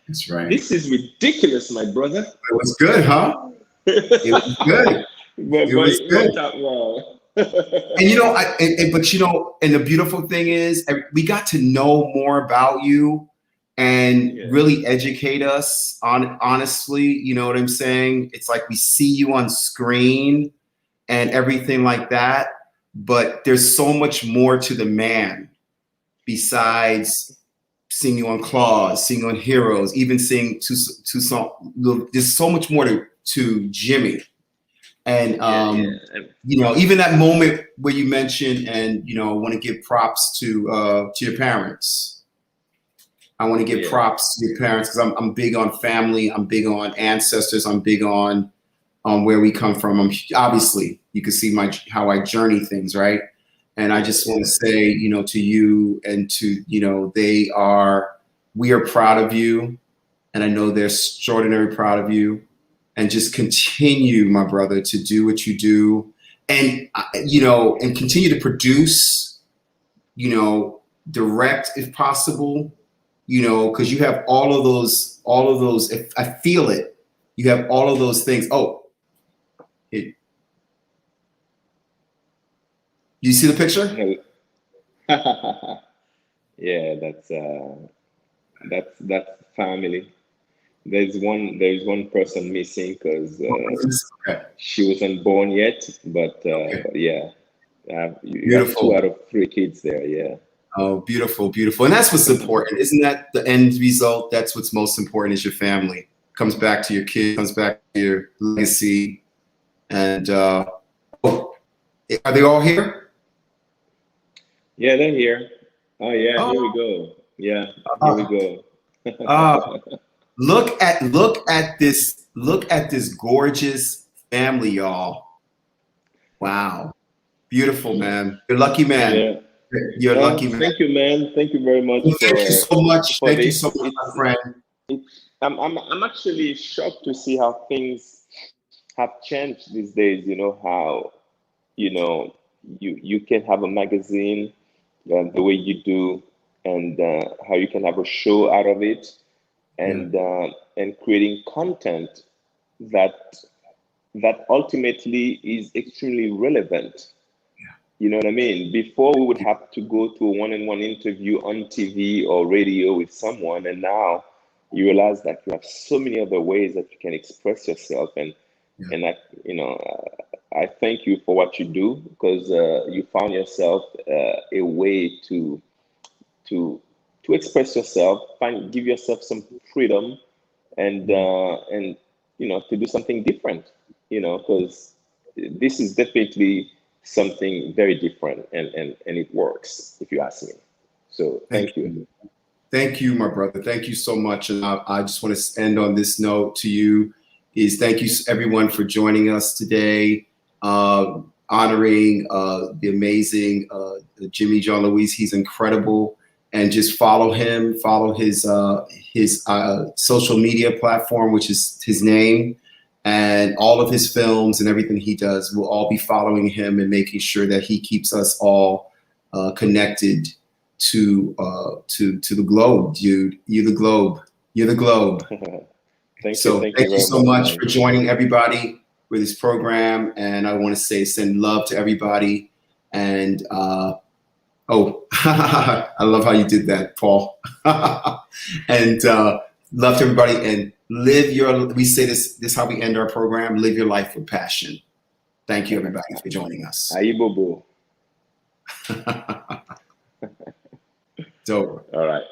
That's right. This is ridiculous, my brother. It was good, huh? It was good. It But was it good. worked out well. And but and the beautiful thing is, we got to know more about you and Yeah, really educate us on honestly. You know what I'm saying? It's like we see you on screen and everything like that, but there's so much more to the man besides seeing you on Claws, seeing you on Heroes, even seeing Toussaint. There's so much more to Jimmy. And yeah, yeah, even that moment where you mentioned, and I want to give props to your parents. I want to give yeah, props to your parents because I'm big on family. I'm big on ancestors. I'm big on where we come from. Obviously, you can see how I journey things, right? And I yeah, just want yeah. to say, to you and to we are proud of you, and I know they're extraordinarily proud of you. And just continue, my brother, to do what you do, and and continue to produce, direct if possible, because you have all of those. If I feel it, you have all of those things. Oh, do you see the picture? Yeah, that's family. There's one person missing because Okay. she wasn't born yet, Okay. but yeah, you have two Beautiful. out of three kids there. Yeah. Oh, beautiful, beautiful. And that's what's important. Isn't that the end result? That's what's most important is your family. Comes back to your kids, comes back to your legacy. And oh, are they all here? Yeah, they're here. Oh yeah, here we Oh, go. Yeah, here we uh, go. uh, look at this gorgeous family, y'all. Wow. Beautiful, man. You're a lucky man. Yeah. You're a lucky man. Thank you, man. Thank you very much Well, thank you so much. for Thank you so this. much, my friend. I'm actually shocked to see how things have changed these days. You know how you can have a magazine the way you do, and how you can have a show out of it, Yeah. and creating content that ultimately is extremely relevant. You know what I mean? Before we would have to go to a one-on-one interview on TV or radio with someone, and now you realize that you have so many other ways that you can express yourself. Yeah. And I thank you for what you do, because you found yourself a way to express yourself, give yourself some freedom, and to do something different. Because this is definitely something very different, and it works, if you ask me. So Thank thank you. you. Thank you, my brother. Thank you so much. And I just want to end on this note to you is thank you everyone for joining us today, honoring the amazing Jimmy John Louise. He's incredible. And just follow him, follow his social media platform, which is his name, and all of his films and everything he does. We'll all be following him and making sure that he keeps us all connected to the globe, dude. You're the globe. You're the globe. Thank you. So Thank you thank you very so much, much man. for joining everybody with this program. And I want to say send love to everybody. And oh, I love how you did that, Paul. And love to everybody. And we say this is how we end our program, live your life with passion. Thank you, everybody, for joining us. Ayi bobo. Dope. All right.